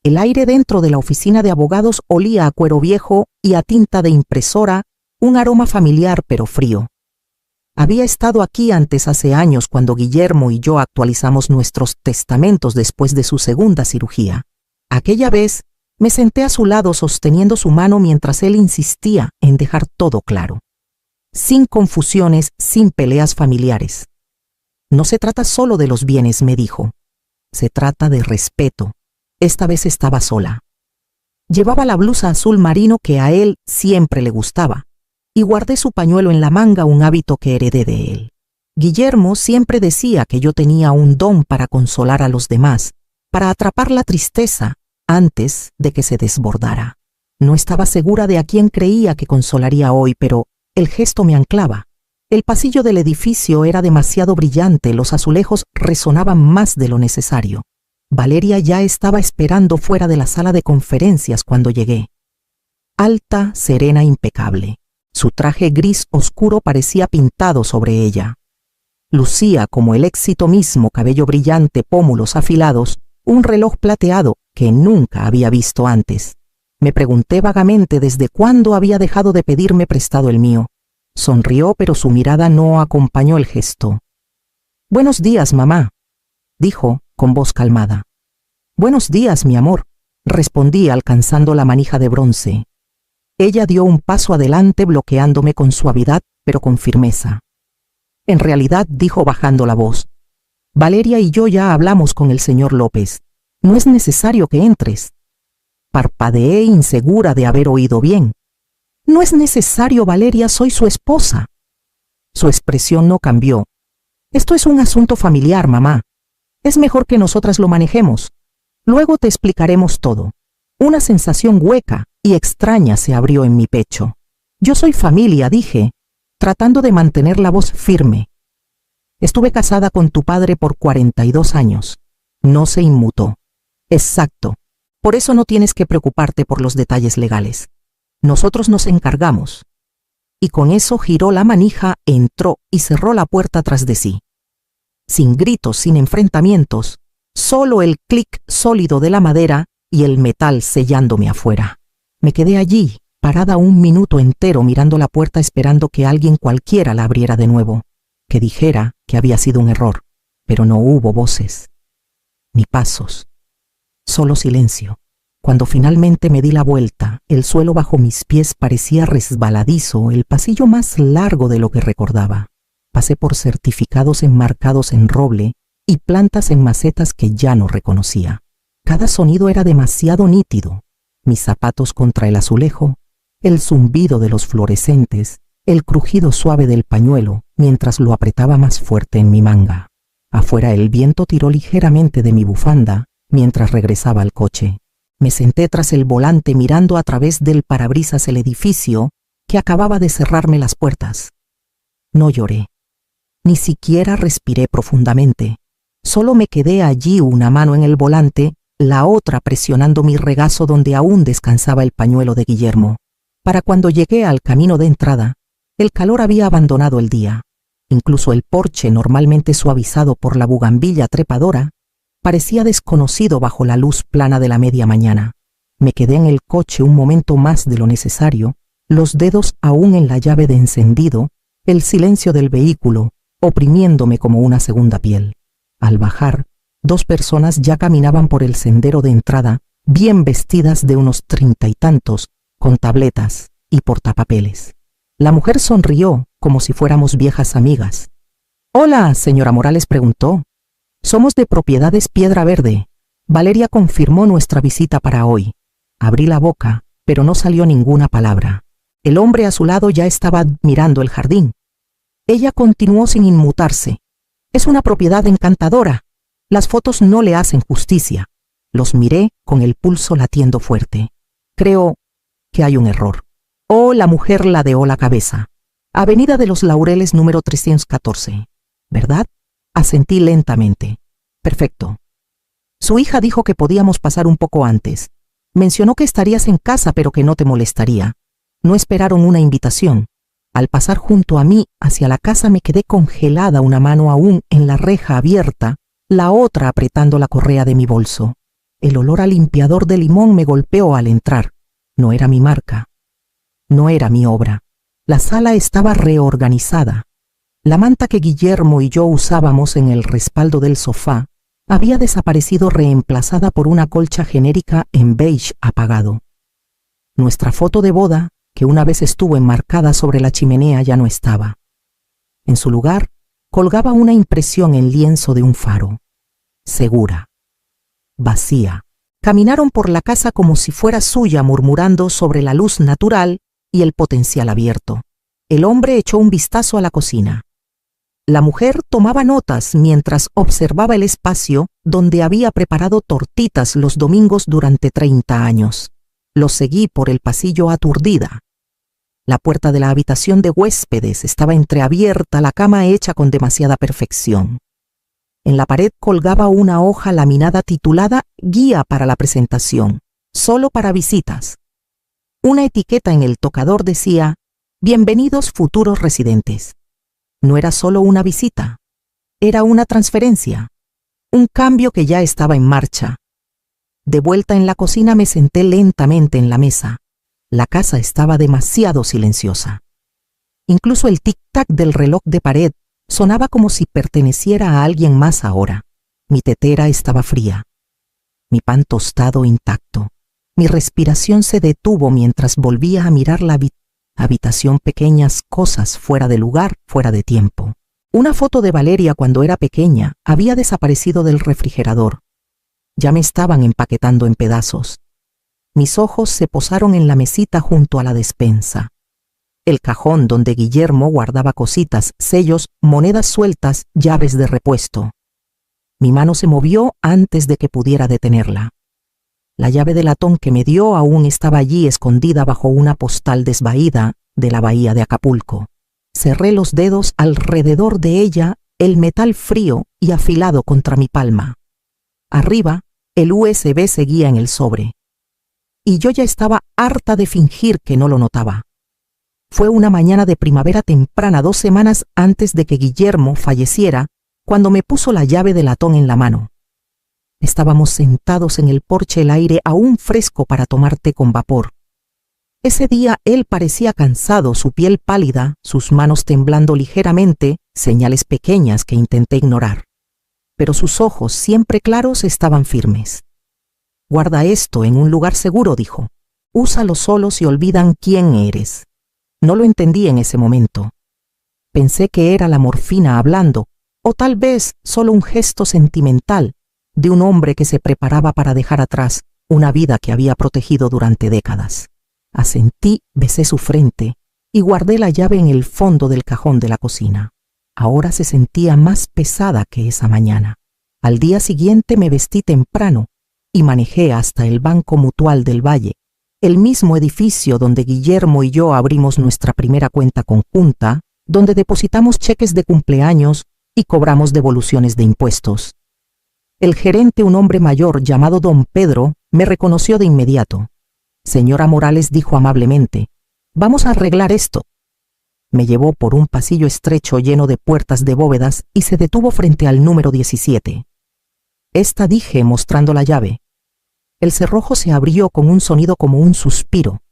El aire dentro de la oficina de abogados olía a cuero viejo y a tinta de impresora, un aroma familiar pero frío. Había estado aquí antes hace años cuando Guillermo y yo actualizamos nuestros testamentos después de su segunda cirugía. Aquella vez me senté a su lado sosteniendo su mano mientras él insistía en dejar todo claro. Sin confusiones, sin peleas familiares. No se trata solo de los bienes, me dijo. Se trata de respeto. Esta vez estaba sola. Llevaba la blusa azul marino que a él siempre le gustaba, y guardé su pañuelo en la manga, un hábito que heredé de él. Guillermo siempre decía que yo tenía un don para consolar a los demás, para atrapar la tristeza antes de que se desbordara. No estaba segura de a quién creía que consolaría hoy, pero el gesto me anclaba. El pasillo del edificio era demasiado brillante, los azulejos resonaban más de lo necesario. Valeria ya estaba esperando fuera de la sala de conferencias cuando llegué. Alta, serena, impecable. Su traje gris oscuro parecía pintado sobre ella. Lucía como el éxito mismo, cabello brillante, pómulos afilados, un reloj plateado que nunca había visto antes. Me pregunté vagamente desde cuándo había dejado de pedirme prestado el mío. Sonrió, pero su mirada no acompañó el gesto. «Buenos días, mamá», dijo con voz calmada. «Buenos días, mi amor», respondí alcanzando la manija de bronce. Ella dio un paso adelante bloqueándome con suavidad, pero con firmeza. «En realidad», dijo bajando la voz, «Valeria y yo ya hablamos con el señor López. No es necesario que entres». Parpadeé, insegura de haber oído bien. «No es necesario, Valeria, soy su esposa». Su expresión no cambió. «Esto es un asunto familiar, mamá. Es mejor que nosotras lo manejemos. Luego te explicaremos todo». Una sensación hueca y extraña se abrió en mi pecho. «Yo soy familia», dije, tratando de mantener la voz firme. «Estuve casada con tu padre por 42 años. No se inmutó». «Exacto. Por eso no tienes que preocuparte por los detalles legales. Nosotros nos encargamos». Y con eso giró la manija, entró y cerró la puerta tras de sí. Sin gritos, sin enfrentamientos, solo el clic sólido de la madera y el metal sellándome afuera. Me quedé allí, parada un minuto entero mirando la puerta esperando que alguien cualquiera la abriera de nuevo, que dijera que había sido un error, pero no hubo voces, ni pasos, solo silencio. Cuando finalmente me di la vuelta, el suelo bajo mis pies parecía resbaladizo, el pasillo más largo de lo que recordaba. Pasé por certificados enmarcados en roble y plantas en macetas que ya no reconocía. Cada sonido era demasiado nítido. Mis zapatos contra el azulejo, el zumbido de los fluorescentes, el crujido suave del pañuelo mientras lo apretaba más fuerte en mi manga. Afuera el viento tiró ligeramente de mi bufanda mientras regresaba al coche. Me senté tras el volante mirando a través del parabrisas el edificio que acababa de cerrarme las puertas. No lloré. Ni siquiera respiré profundamente. Solo me quedé allí, una mano en el volante, la otra presionando mi regazo donde aún descansaba el pañuelo de Guillermo. Para cuando llegué al camino de entrada, el calor había abandonado el día. Incluso el porche, normalmente suavizado por la bugambilla trepadora, parecía desconocido bajo la luz plana de la media mañana. Me quedé en el coche un momento más de lo necesario, los dedos aún en la llave de encendido, el silencio del vehículo, oprimiéndome como una segunda piel. Al bajar, 2 personas ya caminaban por el sendero de entrada, bien vestidas de unos 30 y tantos, con tabletas y portapapeles. La mujer sonrió como si fuéramos viejas amigas. «Hola, señora Morales», preguntó. «Somos de Propiedades Piedra Verde. Valeria confirmó nuestra visita para hoy». Abrí la boca, pero no salió ninguna palabra. El hombre a su lado ya estaba mirando el jardín. Ella continuó sin inmutarse. «Es una propiedad encantadora. Las fotos no le hacen justicia». Los miré con el pulso latiendo fuerte. «Creo que hay un error». Oh, la mujer ladeó la cabeza. «Avenida de los Laureles número 314. ¿Verdad?». Asentí lentamente. «Perfecto. Su hija dijo que podíamos pasar un poco antes. Mencionó que estarías en casa pero que no te molestaría. No esperaron una invitación». Al pasar junto a mí hacia la casa me quedé congelada, una mano aún en la reja abierta, la otra apretando la correa de mi bolso. El olor a limpiador de limón me golpeó al entrar. No era mi marca. No era mi obra. La sala estaba reorganizada. La manta que Guillermo y yo usábamos en el respaldo del sofá había desaparecido, reemplazada por una colcha genérica en beige apagado. Nuestra foto de boda, que una vez estuvo enmarcada sobre la chimenea, ya no estaba. En su lugar, colgaba una impresión en lienzo de un faro. Segura. Vacía. Caminaron por la casa como si fuera suya, murmurando sobre la luz natural y el potencial abierto. El hombre echó un vistazo a la cocina. La mujer tomaba notas mientras observaba el espacio donde había preparado tortitas los domingos durante 30 años. Lo seguí por el pasillo aturdida. La puerta de la habitación de huéspedes estaba entreabierta, la cama hecha con demasiada perfección. En la pared colgaba una hoja laminada titulada Guía para la presentación, solo para visitas. Una etiqueta en el tocador decía: Bienvenidos futuros residentes. No era solo una visita, era una transferencia, un cambio que ya estaba en marcha. De vuelta en la cocina me senté lentamente en la mesa. La casa estaba demasiado silenciosa. Incluso el tic-tac del reloj de pared sonaba como si perteneciera a alguien más ahora. Mi tetera estaba fría, mi pan tostado intacto. Mi respiración se detuvo mientras volvía a mirar la habitación, pequeñas cosas fuera de lugar, fuera de tiempo. Una foto de Valeria cuando era pequeña había desaparecido del refrigerador. Ya me estaban empaquetando en pedazos. Mis ojos se posaron en la mesita junto a la despensa. El cajón donde Guillermo guardaba cositas, sellos, monedas sueltas, llaves de repuesto. Mi mano se movió antes de que pudiera detenerla. La llave de latón que me dio aún estaba allí, escondida bajo una postal desvaída de la bahía de Acapulco. Cerré los dedos alrededor de ella, el metal frío y afilado contra mi palma. Arriba, el USB seguía en el sobre. Y yo ya estaba harta de fingir que no lo notaba. Fue una mañana de primavera temprana, 2 semanas antes de que Guillermo falleciera, cuando me puso la llave de latón en la mano. Estábamos sentados en el porche, el aire aún fresco para tomar té con vapor. Ese día él parecía cansado, su piel pálida, sus manos temblando ligeramente, señales pequeñas que intenté ignorar. Pero sus ojos, siempre claros, estaban firmes. Guarda esto en un lugar seguro, dijo. Úsalo solo si olvidan quién eres. No lo entendí en ese momento. Pensé que era la morfina hablando, o tal vez solo un gesto sentimental de un hombre que se preparaba para dejar atrás una vida que había protegido durante décadas. Asentí, besé su frente y guardé la llave en el fondo del cajón de la cocina. Ahora se sentía más pesada que esa mañana. Al día siguiente me vestí temprano y manejé hasta el Banco Mutual del Valle, el mismo edificio donde Guillermo y yo abrimos nuestra primera cuenta conjunta, donde depositamos cheques de cumpleaños y cobramos devoluciones de impuestos. El gerente, un hombre mayor llamado Don Pedro, me reconoció de inmediato. Señora Morales, dijo amablemente, vamos a arreglar esto. Me llevó por un pasillo estrecho lleno de puertas de bóvedas y se detuvo frente al número 17. Esta, dije, mostrando la llave. El cerrojo se abrió con un sonido como un suspiro.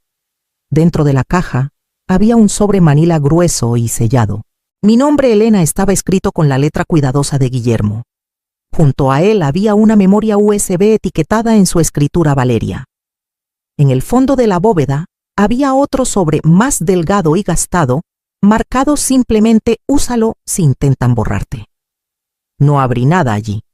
Dentro de la caja había un sobre manila grueso y sellado. Mi nombre, Elena, estaba escrito con la letra cuidadosa de Guillermo. Junto a él había una memoria USB etiquetada en su escritura Valeria. En el fondo de la bóveda había otro sobre más delgado y gastado, marcado simplemente úsalo si intentan borrarte. No abrí nada allí.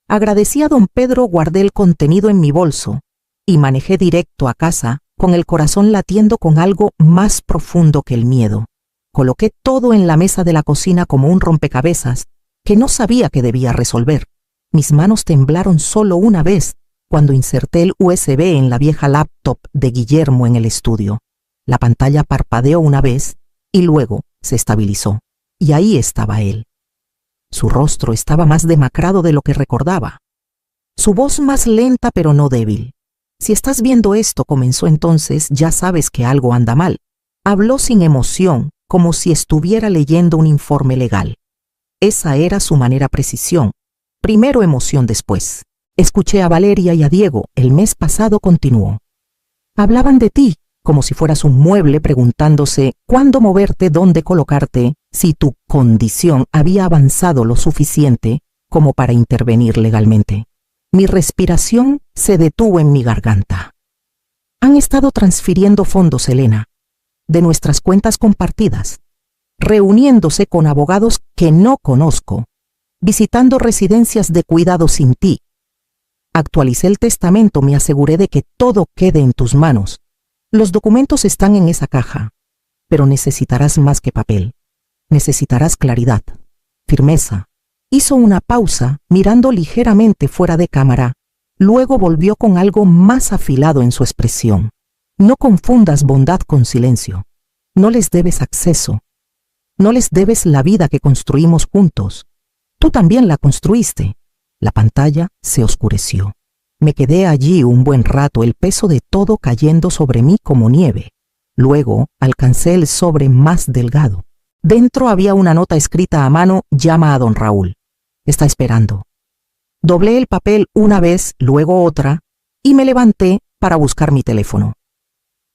Agradecí a don Pedro, guardé el contenido en mi bolso y manejé directo a casa con el corazón latiendo con algo más profundo que el miedo. Coloqué todo en la mesa de la cocina como un rompecabezas que no sabía que debía resolver. Mis manos temblaron solo una vez cuando inserté el USB en la vieja laptop de Guillermo en el estudio. La pantalla parpadeó una vez y luego se estabilizó. Y ahí estaba él. Su rostro estaba más demacrado de lo que recordaba. Su voz más lenta pero no débil. Si estás viendo esto, comenzó entonces, ya sabes que algo anda mal. Habló sin emoción, como si estuviera leyendo un informe legal. Esa era su manera precisión. Primero emoción, después. Escuché a Valeria y a Diego. El mes pasado continuó. Hablaban de ti, como si fueras un mueble, preguntándose cuándo moverte, dónde colocarte, si tu condición había avanzado lo suficiente como para intervenir legalmente. Mi respiración se detuvo en mi garganta. Han estado transfiriendo fondos, Elena, de nuestras cuentas compartidas, reuniéndose con abogados que no conozco, visitando residencias de cuidado sin ti. Actualicé el testamento, me aseguré de que todo quede en tus manos. Los documentos están en esa caja, pero necesitarás más que papel. Necesitarás claridad, firmeza. Hizo una pausa, mirando ligeramente fuera de cámara. Luego volvió con algo más afilado en su expresión. No confundas bondad con silencio. No les debes acceso. No les debes la vida que construimos juntos. Tú también la construiste. La pantalla se oscureció. Me quedé allí un buen rato, el peso de todo cayendo sobre mí como nieve. Luego alcancé el sobre más delgado. Dentro había una nota escrita a mano: llama a don Raúl. Está esperando. Doblé el papel una vez, luego otra, y me levanté para buscar mi teléfono.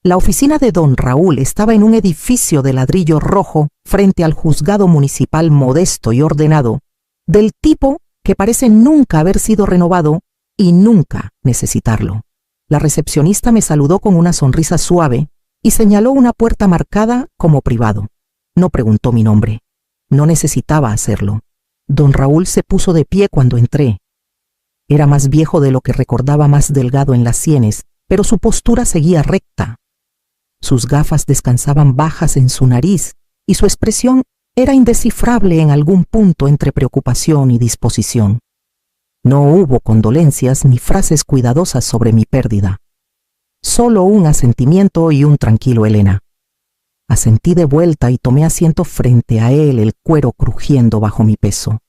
La oficina de don Raúl estaba en un edificio de ladrillo rojo frente al juzgado municipal, modesto y ordenado, del tipo que parece nunca haber sido renovado y nunca necesitarlo. La recepcionista me saludó con una sonrisa suave y señaló una puerta marcada como privado. No preguntó mi nombre. No necesitaba hacerlo. Don Raúl se puso de pie cuando entré. Era más viejo de lo que recordaba, más delgado en las sienes, pero su postura seguía recta. Sus gafas descansaban bajas en su nariz y su expresión era indescifrable en algún punto entre preocupación y disposición. No hubo condolencias ni frases cuidadosas sobre mi pérdida. Solo un asentimiento y un tranquilo Elena. Asentí de vuelta y tomé asiento frente a él, el cuero crujiendo bajo mi peso.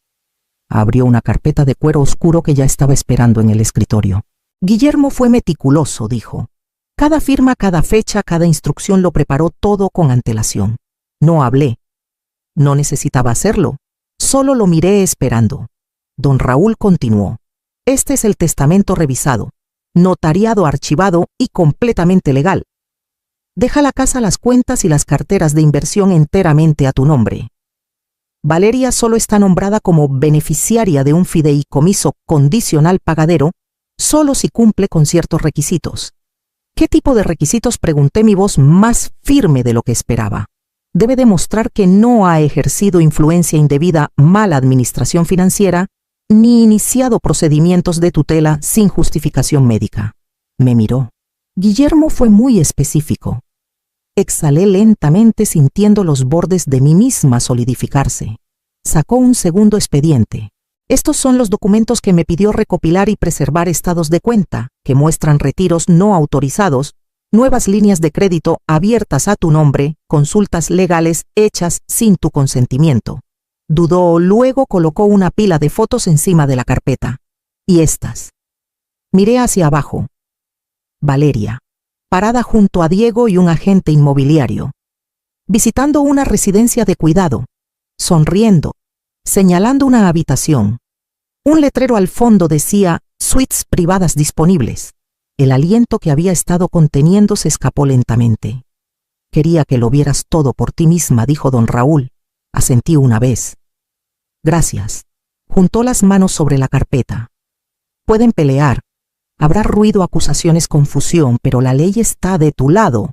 Abrió una carpeta de cuero oscuro que ya estaba esperando en el escritorio. Guillermo fue meticuloso, dijo. Cada firma, cada fecha, cada instrucción lo preparó todo con antelación. No hablé. No necesitaba hacerlo. Solo lo miré esperando. Don Raúl continuó. Este es el testamento revisado, notariado, archivado y completamente legal. Deja la casa, las cuentas y las carteras de inversión enteramente a tu nombre. Valeria solo está nombrada como beneficiaria de un fideicomiso condicional pagadero, solo si cumple con ciertos requisitos. ¿Qué tipo de requisitos?, pregunté, mi voz más firme de lo que esperaba. Debe demostrar que no ha ejercido influencia indebida, mala administración financiera, ni iniciado procedimientos de tutela sin justificación médica. Me miró. Guillermo fue muy específico. Exhalé lentamente, sintiendo los bordes de mí misma solidificarse. Sacó un segundo expediente. Estos son los documentos que me pidió recopilar y preservar: estados de cuenta, que muestran retiros no autorizados, nuevas líneas de crédito abiertas a tu nombre, consultas legales hechas sin tu consentimiento. Dudó, luego colocó una pila de fotos encima de la carpeta. Y estas. Miré hacia abajo. Valeria, parada junto a Diego y un agente inmobiliario, visitando una residencia de cuidado, sonriendo, señalando una habitación. Un letrero al fondo decía: suites privadas disponibles. El aliento que había estado conteniendo se escapó lentamente. Quería que lo vieras todo por ti misma, dijo don Raúl. Asentí una vez. Gracias. Juntó las manos sobre la carpeta. Pueden pelear. Habrá ruido, acusaciones, confusión, pero la ley está de tu lado.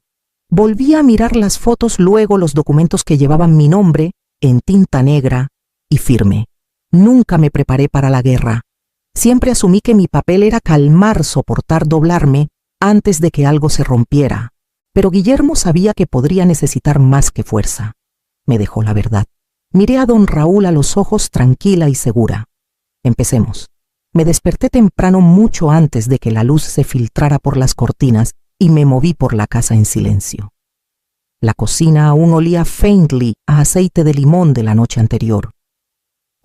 Volví a mirar las fotos, luego los documentos que llevaban mi nombre, en tinta negra y firme. Nunca me preparé para la guerra. Siempre asumí que mi papel era calmar, soportar, doblarme antes de que algo se rompiera. Pero Guillermo sabía que podría necesitar más que fuerza. Me dejó la verdad. Miré a don Raúl a los ojos, tranquila y segura. Empecemos. Me desperté temprano, mucho antes de que la luz se filtrara por las cortinas, y me moví por la casa en silencio. La cocina aún olía faintly a aceite de limón de la noche anterior.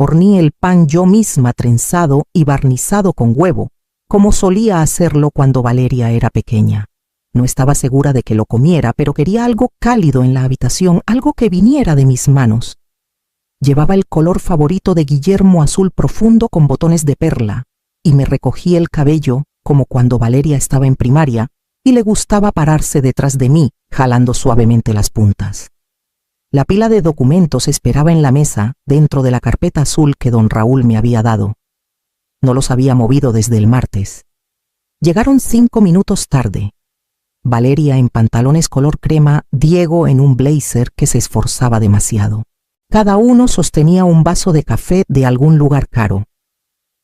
Horneé el pan yo misma, trenzado y barnizado con huevo, como solía hacerlo cuando Valeria era pequeña. No estaba segura de que lo comiera, pero quería algo cálido en la habitación, algo que viniera de mis manos. Llevaba el color favorito de Guillermo, azul profundo con botones de perla, y me recogí el cabello como cuando Valeria estaba en primaria y le gustaba pararse detrás de mí, jalando suavemente las puntas. La pila de documentos esperaba en la mesa dentro de la carpeta azul que don Raúl me había dado. No los había movido desde el martes. Llegaron 5 minutos tarde. Valeria en pantalones color crema, Diego en un blazer que se esforzaba demasiado. Cada uno sostenía un vaso de café de algún lugar caro.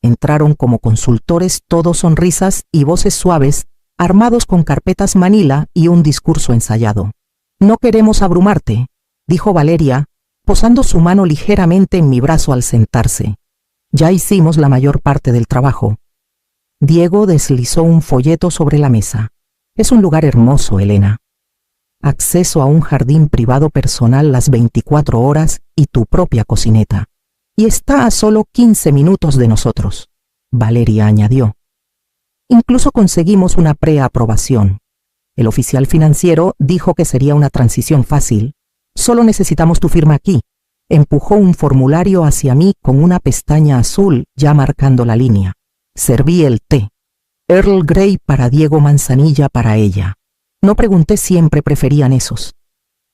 Entraron como consultores, todos sonrisas y voces suaves, armados con carpetas manila y un discurso ensayado. «No queremos abrumarte», dijo Valeria, posando su mano ligeramente en mi brazo al sentarse. «Ya hicimos la mayor parte del trabajo». Diego deslizó un folleto sobre la mesa. «Es un lugar hermoso, Elena. Acceso a un jardín privado personal las 24 horas y tu propia cocineta. Y está a solo 15 minutos de nosotros», Valeria añadió. «Incluso conseguimos una preaprobación. El oficial financiero dijo que sería una transición fácil. Solo necesitamos tu firma aquí». Empujó un formulario hacia mí con una pestaña azul ya marcando la línea. Serví el té. Earl Grey para Diego, manzanilla para ella. No pregunté, siempre preferían esos.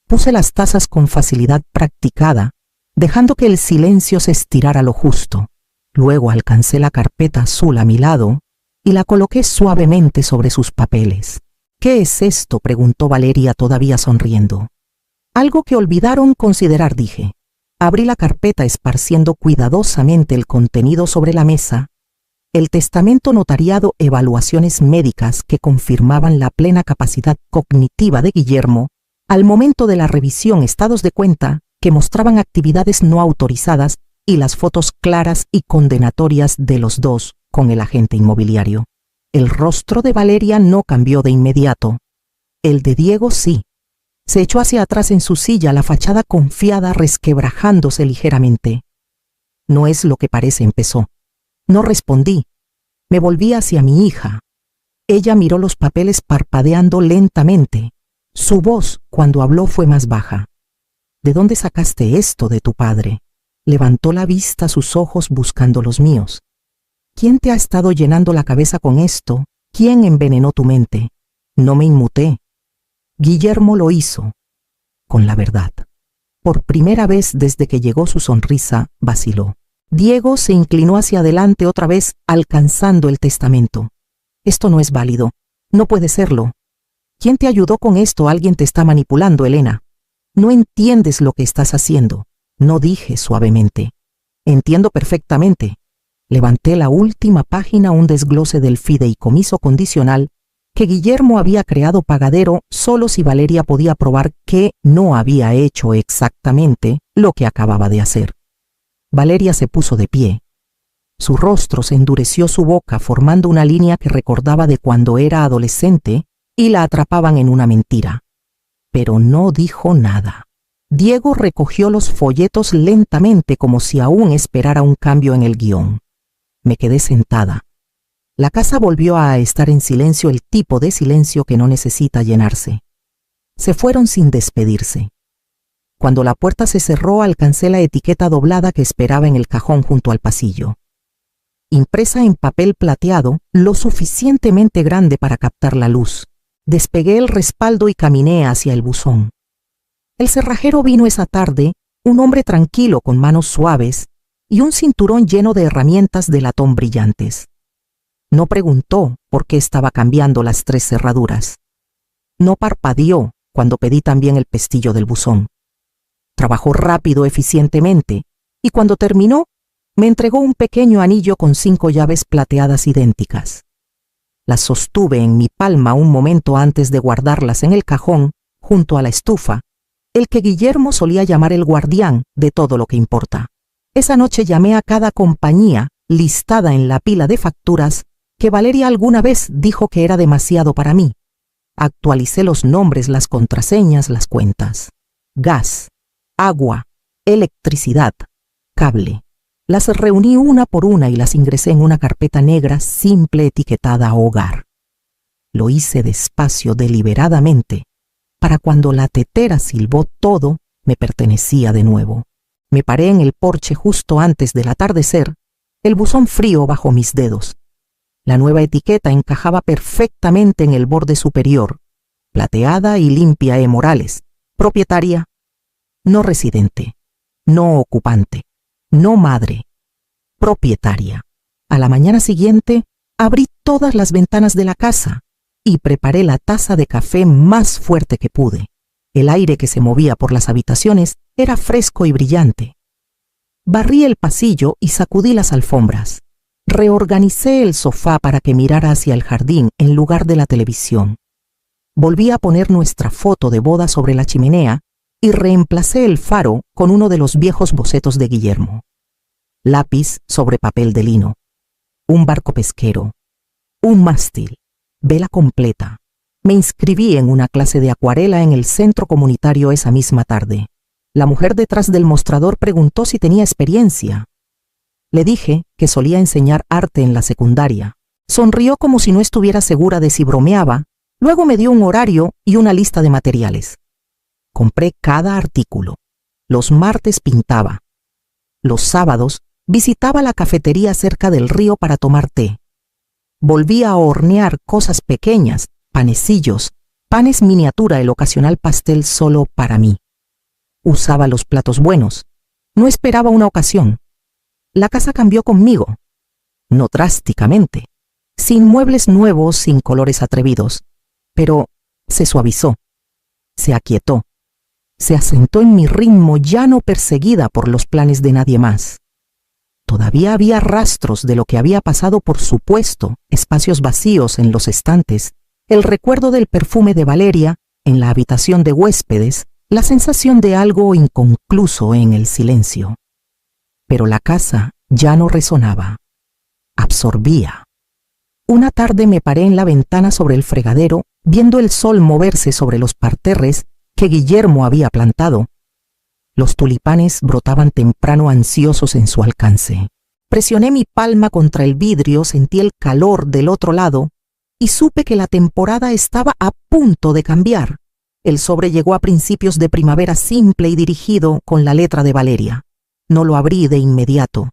Puse las tazas con facilidad practicada, dejando que el silencio se estirara lo justo. Luego alcancé la carpeta azul a mi lado y la coloqué suavemente sobre sus papeles. «¿Qué es esto?», preguntó Valeria todavía sonriendo. «Algo que olvidaron considerar», dije. Abrí la carpeta esparciendo cuidadosamente el contenido sobre la mesa. El testamento notariado, evaluaciones médicas que confirmaban la plena capacidad cognitiva de Guillermo, al momento de la revisión estados de cuenta que mostraban actividades no autorizadas y las fotos claras y condenatorias de los dos con el agente inmobiliario. El rostro de Valeria no cambió de inmediato. El de Diego sí. Se echó hacia atrás en su silla, la fachada confiada resquebrajándose ligeramente. «No es lo que parece», empezó. No respondí. Me volví hacia mi hija. Ella miró los papeles parpadeando lentamente. Su voz, cuando habló, fue más baja. «¿De dónde sacaste esto de tu padre?». Levantó la vista, sus ojos buscando los míos. «¿Quién te ha estado llenando la cabeza con esto? ¿Quién envenenó tu mente?». No me inmuté. Guillermo lo hizo. Con la verdad. Por primera vez desde que llegó su sonrisa, vaciló. Diego se inclinó hacia adelante otra vez, alcanzando el testamento. «Esto no es válido. No puede serlo. ¿Quién te ayudó con esto? Alguien te está manipulando, Elena. No entiendes lo que estás haciendo». No, dije suavemente. «Entiendo perfectamente». Levanté la última página, un desglose del fideicomiso condicional que Guillermo había creado pagadero solo si Valeria podía probar que no había hecho exactamente lo que acababa de hacer. Valeria se puso de pie. Su rostro se endureció, su boca formando una línea que recordaba de cuando era adolescente y la atrapaban en una mentira. Pero no dijo nada. Diego recogió los folletos lentamente como si aún esperara un cambio en el guión. Me quedé sentada. La casa volvió a estar en silencio, el tipo de silencio que no necesita llenarse. Se fueron sin despedirse. Cuando la puerta se cerró, alcancé la etiqueta doblada que esperaba en el cajón junto al pasillo. Impresa en papel plateado, lo suficientemente grande para captar la luz. Despegué el respaldo y caminé hacia el buzón. El cerrajero vino esa tarde, un hombre tranquilo con manos suaves y un cinturón lleno de herramientas de latón brillantes. No preguntó por qué estaba cambiando las 3 cerraduras. No parpadeó cuando pedí también el pestillo del buzón. Trabajó rápido, eficientemente, y cuando terminó, me entregó un pequeño anillo con 5 llaves plateadas idénticas. Las sostuve en mi palma un momento antes de guardarlas en el cajón, junto a la estufa, el que Guillermo solía llamar el guardián de todo lo que importa. Esa noche llamé a cada compañía listada en la pila de facturas que Valeria alguna vez dijo que era demasiado para mí. Actualicé los nombres, las contraseñas, las cuentas. Gas, agua, electricidad, cable. Las reuní una por una y las ingresé en una carpeta negra simple etiquetada Hogar. Lo hice despacio, deliberadamente, para cuando la tetera silbó todo me pertenecía de nuevo. Me paré en el porche justo antes del atardecer, el buzón frío bajo mis dedos. La nueva etiqueta encajaba perfectamente en el borde superior, plateada y limpia Morales, propietaria, no residente, no ocupante, no madre, propietaria. A la mañana siguiente, abrí todas las ventanas de la casa y preparé la taza de café más fuerte que pude. El aire que se movía por las habitaciones era fresco y brillante. Barrí el pasillo y sacudí las alfombras. Reorganicé el sofá para que mirara hacia el jardín en lugar de la televisión. Volví a poner nuestra foto de boda sobre la chimenea y reemplacé el faro con uno de los viejos bocetos de Guillermo. Lápiz sobre papel de lino. Un barco pesquero. Un mástil. Vela completa. Me inscribí en una clase de acuarela en el centro comunitario esa misma tarde. La mujer detrás del mostrador preguntó si tenía experiencia. Le dije que solía enseñar arte en la secundaria. Sonrió como si no estuviera segura de si bromeaba. Luego me dio un horario y una lista de materiales. Compré cada artículo. Los martes pintaba. Los sábados visitaba la cafetería cerca del río para tomar té. Volví a hornear cosas pequeñas, panecillos, panes miniatura, el ocasional pastel solo para mí. Usaba los platos buenos. No esperaba una ocasión. La casa cambió conmigo. No drásticamente. Sin muebles nuevos, sin colores atrevidos. Pero se suavizó. Se aquietó. Se asentó en mi ritmo, ya no perseguida por los planes de nadie más. Todavía había rastros de lo que había pasado, por supuesto, espacios vacíos en los estantes, el recuerdo del perfume de Valeria en la habitación de huéspedes, la sensación de algo inconcluso en el silencio. Pero la casa ya no resonaba. Absorbía. Una tarde me paré en la ventana sobre el fregadero, viendo el sol moverse sobre los parterres que Guillermo había plantado. Los tulipanes brotaban temprano, ansiosos en su alcance. Presioné mi palma contra el vidrio, sentí el calor del otro lado y supe que la temporada estaba a punto de cambiar. El sobre llegó a principios de primavera, simple y dirigido con la letra de Valeria. No lo abrí de inmediato.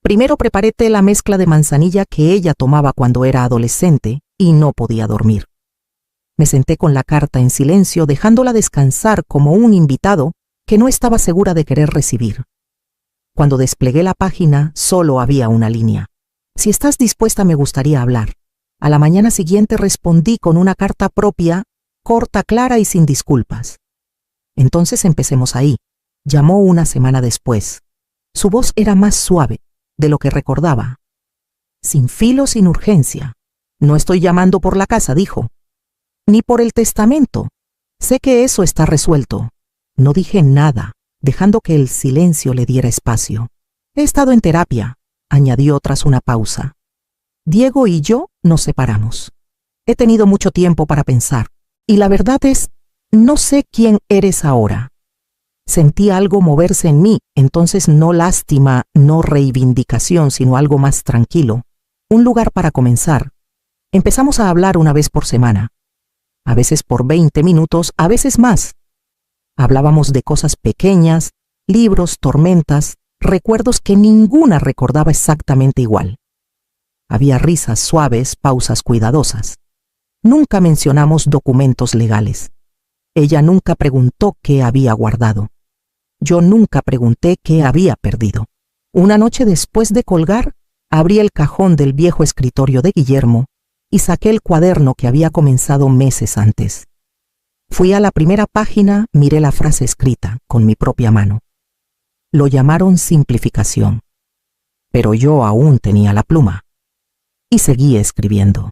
Primero preparé té, la mezcla de manzanilla que ella tomaba cuando era adolescente, y no podía dormir. Me senté con la carta en silencio, dejándola descansar como un invitado que no estaba segura de querer recibir. Cuando desplegué la página, solo había una línea. Si estás dispuesta, me gustaría hablar. A la mañana siguiente respondí con una carta propia, corta, clara y sin disculpas. Entonces empecemos ahí. Llamó una semana después. Su voz era más suave de lo que recordaba. Sin filo, sin urgencia. No estoy llamando por la casa, dijo. Ni por el testamento. Sé que eso está resuelto. No dije nada, dejando que el silencio le diera espacio. He estado en terapia, añadió tras una pausa. Diego y yo nos separamos. He tenido mucho tiempo para pensar, y la verdad es, no sé quién eres ahora. Sentí algo moverse en mí, entonces no lástima, no reivindicación, sino algo más tranquilo. Un lugar para comenzar. Empezamos a hablar una vez por semana. A veces por 20 minutos, a veces más. Hablábamos de cosas pequeñas, libros, tormentas, recuerdos que ninguna recordaba exactamente igual. Había risas suaves, pausas cuidadosas. Nunca mencionamos documentos legales. Ella nunca preguntó qué había guardado. Yo nunca pregunté qué había perdido. Una noche después de colgar, abrí el cajón del viejo escritorio de Guillermo y saqué el cuaderno que había comenzado meses antes. Fui a la primera página, miré la frase escrita con mi propia mano. Lo llamaron simplificación, pero yo aún tenía la pluma y seguí escribiendo.